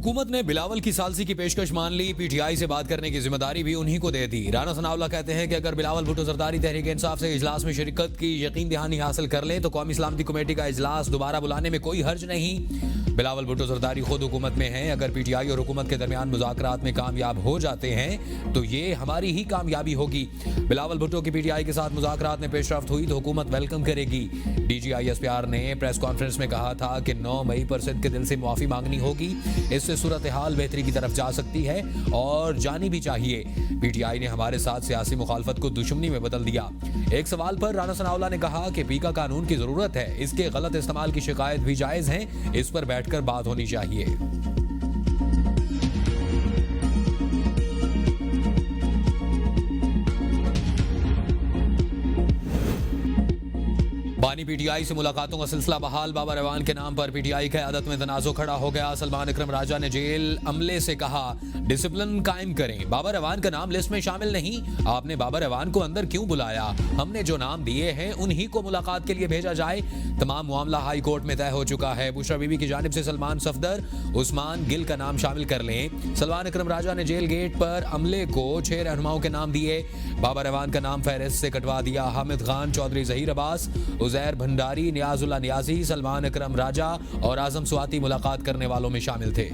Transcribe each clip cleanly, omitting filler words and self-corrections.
हुकूमत ने बिलावल की सालसी की पेशकश मान ली। पीटीआई से बात करने की जिम्मेदारी भी उन्हीं को दे दी। राना सनाउल्लाह कहते हैं कि अगर बिलावल भुट्टो जरदारी तहरीक इंसाफ से इजलास में शिरकत की यकीन दहानी हासिल कर लें तो कौमी सलामती कमेटी का इजलास दोबारा बुलाने में कोई हर्ज नहीं। बिलावल भुट्टो जरदारी खुद हुकूमत में हैं। अगर पीटीआई और हुकूमत के दरमियान मुज़ाकरात में कामयाब हो जाते हैं तो ये हमारी ही कामयाबी होगी। बिलावल भुट्टो की पीटीआई के साथ मुज़ाकरात में पेशरफ्त हुई तो हुकूमत वेलकम करेगी। DGISPR ने प्रेस कॉन्फ्रेंस में कहा था कि 9 मई पर सिंध के दिल से मुआफ़ी मांगनी होगी। इससे सूरत हाल बेहतरी की तरफ जा सकती है और जानी भी चाहिए। पीटीआई ने हमारे साथ सियासी मुखालफत को दुश्मनी में बदल दिया। एक सवाल पर राना सनाउल्लाह ने कहा कि पीका कानून की जरूरत है, इसके गलत इस्तेमाल की शिकायत भी जायज है, इस पर बैठकर बात होनी चाहिए। बानी पीटीआई से मुलाकातों का सिलसिला बहाल। बाबर अवान के नाम पर पीटीआई क़यादत में तनाज़ो खड़ा हो गया। सलमान अकरम राजा ने जेल अमले से कहा डिसिप्लिन कायम करें। बाबर अवान का नाम लिस्ट में शामिल नहीं। आपने बाबर अवान को अंदर क्यों बुलाया? हमने जो नाम दिए हैं उन्हीं को मुलाकात के लिए भेजा जाए। तमाम मामला हाई कोर्ट में तय हो चुका है। बुशरा बीबी की जानिब से सलमान सफदर, उस्मान गिल का नाम शामिल कर लें। सलमान अकरम राजा ने जेल गेट पर अमले को 6 रहनुमाओं के नाम दिए। बाबर अवान का नाम फहरिस्त से कटवा दिया। हामिद खान, चौधरी जहीर अब्बास, उजैर भंडारी, नियाजुल्लाह नियाजी, सलमान अकरम राजा और आजम स्वाति मुलाकात करने वालों में शामिल थे।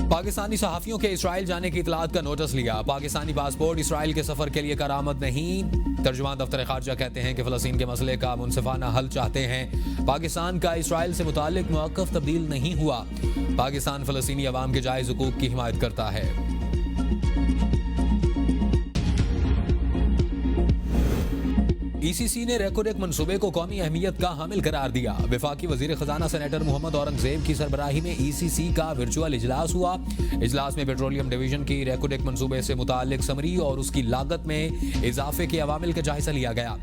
पाकिस्तानी सहाफियों के इसराइल जाने की इतलात का नोटिस लिया। पाकिस्तानी पासपोर्ट इसराइल के सफर के लिए करामत नहीं। तर्जुमान दफ्तर खारजा कहते हैं कि फलस्तीन के मसले का मुनसिफाना हल चाहते हैं। पाकिस्तान का इसराइल से मुताल्लिक मौक़िफ़ तब्दील नहीं हुआ। पाकिस्तान फलस्तीनी अवाम के जायज़ हुकूक की हिमायत करता है। ECC ने रेकोडेक मंसूबे को कौमी अहमियत का हामिल करार दिया। वफाकी वजीर खजाना सेनेटर मोहम्मद औरंगजेब की सरबराही में ECC का वर्चुअल इजलास हुआ। इजलास में पेट्रोलियम डिवीजन की रेकोडेक मंसूबे से मुताल्लिक समरी और उसकी लागत में इजाफे के अवामिल का जायजा लिया गया।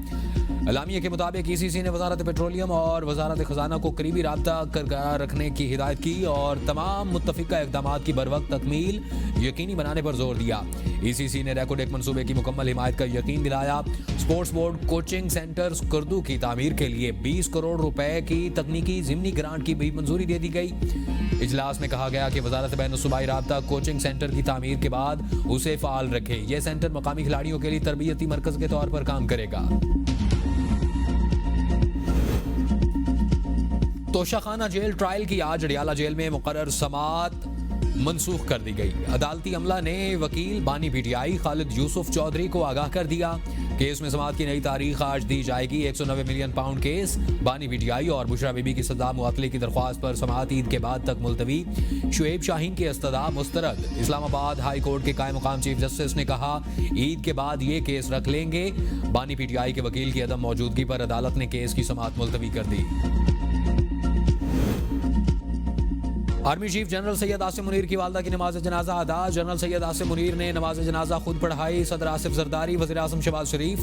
अलामिया के मुताबिक ECC ने वजारत पेट्रोलियम और वजारत खजाना को करीबी राब्ता बरकरार रखने की हिदायत की और तमाम मुत्तफिका इक़दामात की बरवक्त तकमील यकीनी बनाने पर जोर दिया। ECC ने रेकोडेक मंसूबे की मुकम्मल हिमायत का यकीन दिलाया। Sports board coaching centre Skardu की तामीर के लिए 20 करोड़ रुपए की तकनीकी ज़िमनी ग्रांट की भी मंजूरी दे दी गई। इजलास में कहा गया कि वजारत बैनुस्सूबाई राब्ता कोचिंग सेंटर की तामीर के बाद उसे फ़ाल रखे। यह सेंटर मकामी खिलाड़ियों के लिए तरबियती मरकज़ के तौर पर काम करेगा। तोशाखाना जेल ट्रायल की आज अडियाला जेल में मुकर्रर समाअत मनसूख कर दी गई। अदालती अमला ने वकील बानी पीटीआई खालिद यूसुफ चौधरी को आगाह कर दिया। केस में समाअत की नई तारीख आज दी जाएगी। 190 मिलियन पाउंड केस। बानी पीटीआई और बुशरा बीबी की सजा मुअत्तली की दरख्वास्त पर समाअत ईद के बाद तक मुलतवी। शुएब शाहीन की इस्तदा मुस्तरद। इस्लामाबाद हाई कोर्ट के कायम मुकाम चीफ जस्टिस ने कहा ईद के बाद ये केस रख लेंगे। बानी पीटीआई के वकील की अदम मौजूदगी पर अदालत ने केस की समाअत मुलतवी कर दी। Army chief general Syed Asim Munir की वालदा की नमाज जनाजा अदा। जनरल सैयद आसिम मुनीर ने नमाज जनाजा खुद पढ़ाई। सदर आसिफ जरदारी, वज़ीर आज़म शहबाज शरीफ,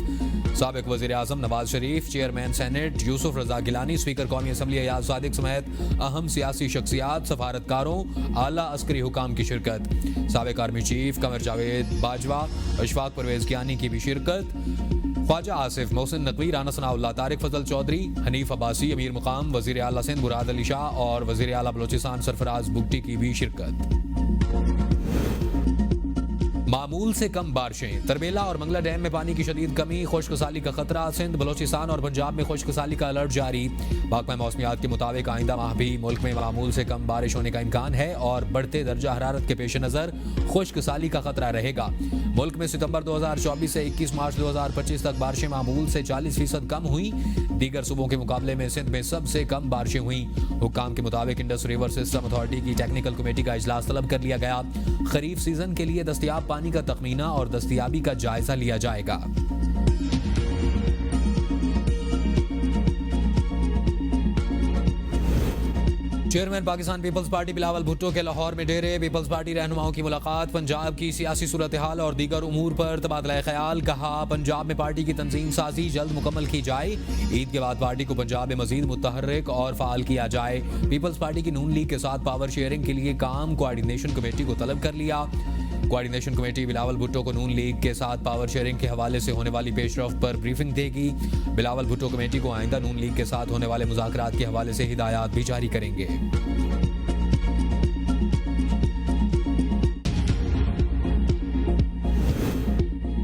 साबिक वज़ीर आज़म नवाज शरीफ, चेयरमैन सेनेट यूसुफ रजा गिलानी, स्पीकर कौमी असम्बली अयाज सादिक समेत अहम सियासी शख्सियात, सफारतकारों, आला अस्करी हुकाम की शिरकत। साबिक आर्मी चीफ कमर जावेद बाजवा, अशफाक परवेज कियानी की भी शिरकत। ख्वाजा आसिफ, मोहसिन नकवी, राना सनाउल्लाह, तारिक फजल चौधरी, हनीफ अब्बासी, अमीर मुकाम, वज़ीर आला सिंध मुराद अली शाह और वज़ीर आला बलोचिस्तान सरफराज बुगटी की भी शिरकत। मामूल से कम बारिशें। तरबेला और मंगला डैम में पानी की शदीद कमी, खुश्कसाली का खतरा। सिंध, बलोचिस्तान और पंजाब में खुश्कसाली का अलर्ट जारी। महकमा मौसमियात के मुताबिक आइंदा माह भी मुल्क में मामूल से कम बारिश होने का इम्कान है और बढ़ते दर्जा हरारत के पेश नज़र खुश्कसाली का खतरा रहेगा। मुल्क में सितंबर 2024 से 21 मार्च 2025 तक बारिशें मामूल से 40% कम हुई। दीगर सूबों के मुकाबले में सिंध में सबसे कम बारिशें हुई। हुक्काम के मुताबिक इंडस रिवर सिस्टम अथॉरिटी की टेक्निकल कमेटी का इजलास तलब कर लिया गया। खरीफ सीजन के लिए दस्तयाब पानी का तखमीना और दस्तयाबी का जायजा लिया जाएगा। चेयरमैन पाकिस्तान पीपल्स पार्टी बिलावल भुट्टो के लाहौर में डेरे। पीपल्स पार्टी रहनुमाओं की मुलाकात। पंजाब की सियासी सूरत हाल और दीगर उमूर पर तबादला ख्याल। कहा पंजाब में पार्टी की तंजीम साजी जल्द मुकम्मल की जाए। ईद के बाद पार्टी को पंजाब में मजीद मुतहर्रिक और फाल किया जाए। पीपल्स पार्टी की नून लीग के साथ पावर शेयरिंग के लिए काम कोऑर्डिनेशन कमेटी को तलब कर लिया। कोऑर्डिनेशन कमेटी बिलावल भुट्टो को नून लीग के साथ पावर शेयरिंग के हवाले से होने वाली पेशरफ्त पर ब्रीफिंग देगी। बिलावल भुट्टो कमेटी को आइंदा नून लीग के साथ होने वाले मुज़ाकरात के हवाले से हिदायत भी जारी करेंगे।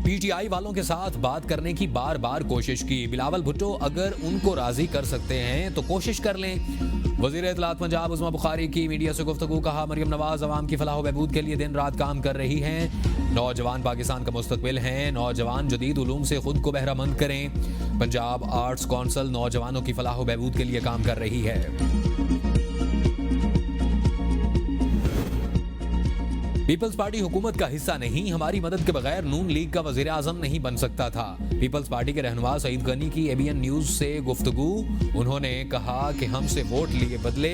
पीटीआई वालों के साथ बात करने की बार बार कोशिश की। बिलावल भुट्टो अगर उनको राजी कर सकते हैं तो कोशिश कर लें। वज़ीर इत्तलात पंजाब उस्मा बुखारी की मीडिया से गुफ्तगू। कहा, मरियम नवाज अवाम की फलाह बहबूद के लिए दिन रात काम कर रही हैं। नौजवान पाकिस्तान का मुस्तकबिल हैं। नौजवान जदीद उलूम से खुद को बहरामंद करें। पंजाब आर्ट्स कौंसिल नौजवानों की फलाह बहबूद के लिए काम कर रही है। पीपल्स पार्टी हुकूमत का हिस्सा नहीं, हमारी मदद के बगैर नून लीग का वजीर आजम नहीं बन सकता था। पीपल्स पार्टी के रहनुमा सईद गनी की एबीएन न्यूज से गुफ्तगू। उन्होंने कहा कि हमसे वोट लिए बदले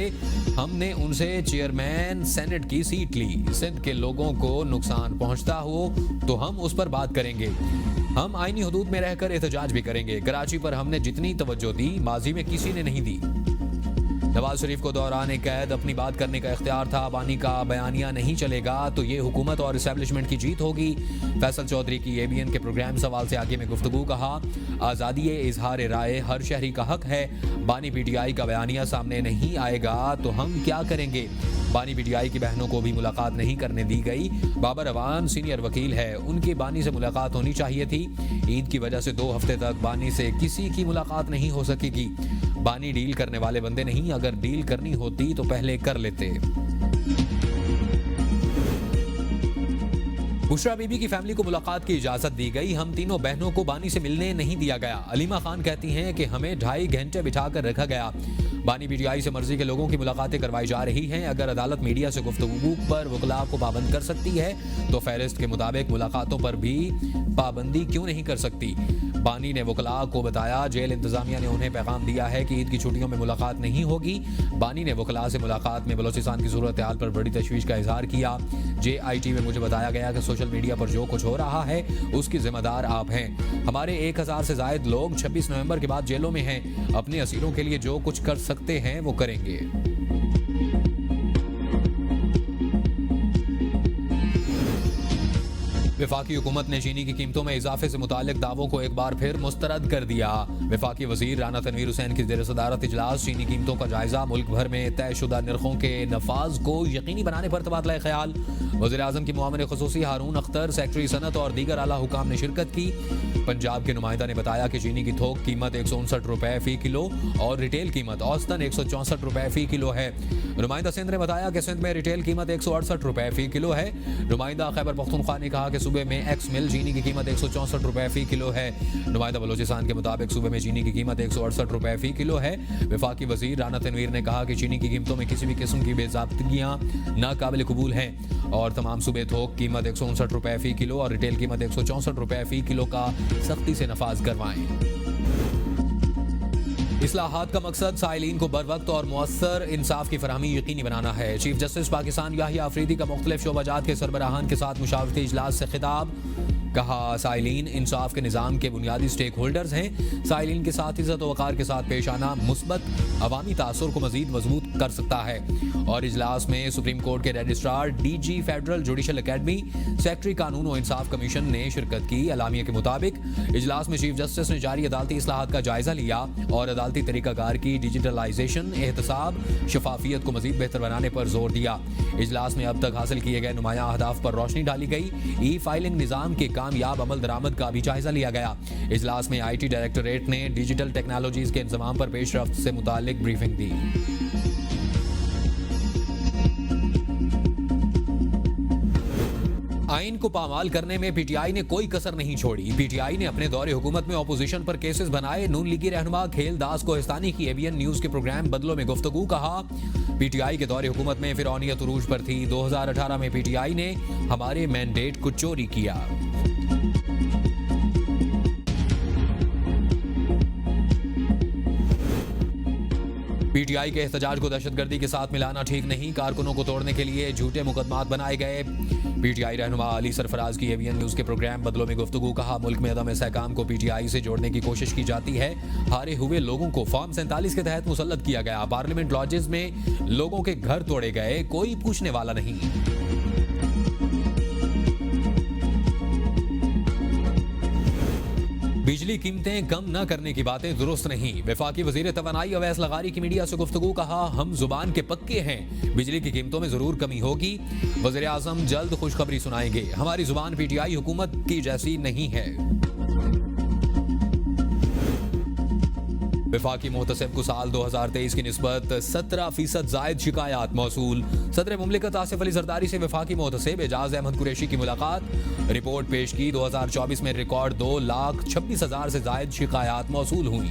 हमने उनसे चेयरमैन सेनेट की सीट ली। सिंध के लोगों को नुकसान पहुंचता हो तो हम उस पर बात करेंगे। हम आईनी हदूद में रहकर एहतजाज भी करेंगे। कराची पर हमने जितनी तवज्जो दी माजी में किसी ने नहीं दी। नवाज शरीफ को दौरान कैद अपनी बात करने का इख्तियार था। बानी का बयानिया नहीं चलेगा तो ये हुकूमत और इस्टेब्लिशमेंट की जीत होगी। फैसल चौधरी की एबीएन के प्रोग्राम सवाल से आगे में गुफ्तगू। कहा, आज़ादी इजहार राय हर शहरी का हक है। बानी पीटीआई का बयानिया सामने नहीं आएगा तो हम क्या करेंगे। बानी पीटीआई की बहनों को भी मुलाकात नहीं करने दी गई। बाबर अवान सीनियर वकील है, उनकी बानी से मुलाकात होनी चाहिए थी। ईद की वजह से 2 हफ्ते तक बानी से किसी की मुलाकात नहीं हो सकेगी। बानी डील करने वाले बंदे नहीं, अगर डील करनी होती तो पहले कर लेते। बुशरा बीबी की फैमिली को मुलाकात की इजाजत दी गई। हम तीनों बहनों को बानी से मिलने नहीं दिया गया। अलीमा खान कहती हैं कि हमें 2.5 घंटे बिठाकर रखा गया। बानी पीटीआई से मर्जी के लोगों की मुलाकातें करवाई जा रही हैं। अगर अदालत मीडिया से गुफ्तगू पर वकला को पाबंद कर सकती है तो फहरिस्त के मुताबिक मुलाकातों पर भी पाबंदी क्यों नहीं कर सकती। बानी ने वकला को बताया जेल इंतजामिया ने उन्हें पैगाम दिया है कि ईद की छुट्टियों में मुलाकात नहीं होगी। बानी ने वकला से मुलाकात में बलोचिस्तान की सूरत हाल पर बड़ी तशवीश का इजहार किया। JIT में मुझे बताया गया कि सोशल मीडिया पर जो कुछ हो रहा है उसकी जिम्मेदार आप हैं। हमारे 1000 से जायद लोग 26 नवंबर के बाद जेलों में हैं। अपने असीरों के लिए जो कुछ कर सकते हैं वो करेंगे। वफाकी हुकूमत ने चीनी की कीमतों में इजाफे से मुतालिक दावों को एक बार फिर मुस्तरद कर दिया। वफाकी वजीर राना तनवीर हुसैन की ज़ेर सदारत इजलास चीनी कीमतों का जायजा, मुल्क भर में तयशुदा नरखों के नफाज को यकीनी बनाने पर तबादला ख्याल। वज़ीर आज़म की मुआविन ख़ुसूसी हारून अख्तर, सेक्रेटरी सनत और दीगर आला हुकाम ने शिरकत की। पंजाब के नुमाइंदा ने बताया कि चीनी की थोक कीमत 159 रुपए फी किलो और रिटेल कीमत औसतन 164 रुपए फी किलो है। नुमाइंदा सिंध ने बताया कि सिंध में रिटेल कीमत 168 रुपए फी किलो है। नुमाइंदा खैबर पख्तूनख्वा ने कहा कि सूबे में एक्स मिल चीनी की कीमत 164 रुपए फी किलो है। नुमाइंदा बलोचिस्तान के मुताबिक सूबे में चीनी की कीमत 168 रुपए फी किलो है। वफाकी वजीर राना तनवीर ने कहा कि चीनी की कीमतों में किसी भी किस्म की बेज़ाब्तियाँ नाकाबिल कबूल हैं और तमाम सूबे थोक कीमत 159 रुपए फी किलो और रिटेल कीमत 164 रुपए फी किलो का सख्ती से नफाज करवाएं। इस्लाहात का मकसद साइलिन को बर वक्त और मुअस्सर इंसाफ की फराहमी यकीनी बनाना है। चीफ जस्टिस पाकिस्तान याहिया अफरीदी का मुख्तलिफ शोबाजात के सरबराहान के साथ मुशावरती इजलास से खिताब। कहा, साइलिन इंसाफ के निज़ाम के बुनियादी स्टेक होल्डर्स हैं। साइलिन के साथ इज़्ज़त व वक़ार के साथ पेश आना मुस्बत अवामी तासुर को मज़ीद मजबूत कर सकता है। और इजलास में सुप्रीम कोर्ट के registrar, DG federal judicial academy, secretary कानून व इंसाफ कमीशन ने शिरकत की। अलामिया के मुताबिक इजलास में चीफ जस्टिस ने जारी अदालती इस्लाहात का जायजा लिया और अदालती तरीकाकार की डिजिटलाइजेशन, एहतसाब, शफाफियत को मज़ीद बेहतर बनाने पर जोर दिया। इजलास में अब तक हासिल किए गए नुमाया अहदाफ पर रोशनी डाली गई। ई फाइलिंग निज़ाम के कामयाब अमल दरामद का भी जायजा लिया गया। इजलास में IT डायरेक्टोरेट ने डिजिटल टेक्नोलॉजीज के इंतजाम पर पेशरफ्त से मुतालिक ब्रीफिंग दी। आइन को पामाल करने में पीटीआई ने कोई कसर नहीं छोड़ी। पीटीआई ने अपने दौरे हुकूमत में ऑपोजिशन पर केसेस बनाए। नून लीगी रहनुमा खेल दास कोहिस्तानी की एबीएन न्यूज के प्रोग्राम बदलों में गुफ्तगू। कहा, पीटीआई के दौरे हुकूमत में फिरौनियत उरूज पर थी। 2018 में पीटीआई ने हमारे मैंडेट को चोरी किया। पीटीआई के एहतजाज को दहशतगर्दी के साथ मिलाना ठीक नहीं। कारकुनों को तोड़ने के लिए झूठे मुकदमात बनाए गए। पीटीआई रहनुमा अली सरफराज की एबीएन न्यूज के प्रोग्राम बदलों में गुफ्तगू। कहा, मुल्क में अदम इस्तेहकाम को पीटीआई से जोड़ने की कोशिश की जाती है। हारे हुए लोगों को फॉर्म 47 के तहत मुसल्लत किया गया। पार्लियामेंट लॉजेस में लोगों के घर तोड़े गए, कोई पूछने वाला नहीं। बिजली कीमतें कम न करने की बातें दुरुस्त नहीं। वफाकी वजीर तवानाई अवैस लगारी की मीडिया से गुफ्तगू। कहा, हम जुबान के पक्के हैं, बिजली की कीमतों में जरूर कमी होगी। वजीर आजम जल्द खुशखबरी सुनाएंगे। हमारी जुबान पीटीआई हुकूमत की जैसी नहीं है। वफाकी मोहतसिब को साल 2023 की निस्बत 17% जायद शिकायत मौसूल। सदर मुमलिकत आसिफ अली जरदारी से वफाकी मोहतसिब एजाज अहमद कुरैशी की मुलाकात। रिपोर्ट पेश की। 2024 में रिकॉर्ड 2,26,000 से जायद शिकायत मौसूल हुई।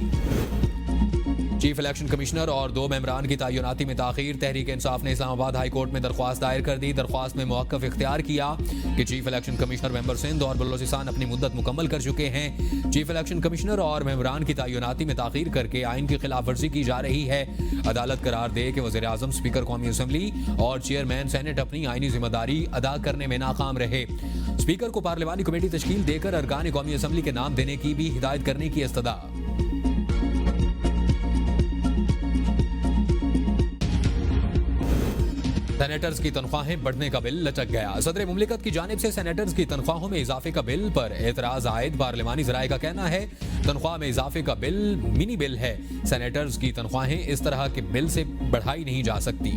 चीफ इलेक्शन कमिश्नर और 2 मेंबरान की तैनाती में ताखीर। तहरीक इंसाफ ने इस्लामाबाद हाई कोर्ट में दरख्वास्त दायर कर दी। दरख्वास्त में मौक़िफ़ इख्तियार किया कि chief election commissioner member Sindh और बलोचिस्तान अपनी मुद्दत मुकम्मल कर चुके हैं। चीफ इलेक्शन कमिश्नर और मेंबरान की तैनाती में ताखीर करके आइन की खिलाफ वर्जी की जा रही है। अदालत करार दे कि वज़ीर आज़म, स्पीकर कौमी असम्बली और चेयरमैन सेनेट अपनी आइनी जिम्मेदारी अदा करने में नाकाम रहे। स्पीकर को पार्लिमानी कमेटी तश्कील देकर अरकान कौमी असम्बली के नाम देने की भी हिदायत करने की इस्तदा। सेनेटर्स की तनख्वाहें बढ़ने का बिल लचक गया। सदर मुमलिकत की जानिब से सेनेटर्स की तनख्वाहों में इजाफे का बिल पर एतराज आयद। पार्लिमानी ज़राए का कहना है, तनख्वाह में इजाफे का बिल मिनी बिल है। सेनेटर्स की तनख्वाहें इस तरह के बिल से बढ़ाई नहीं जा सकती।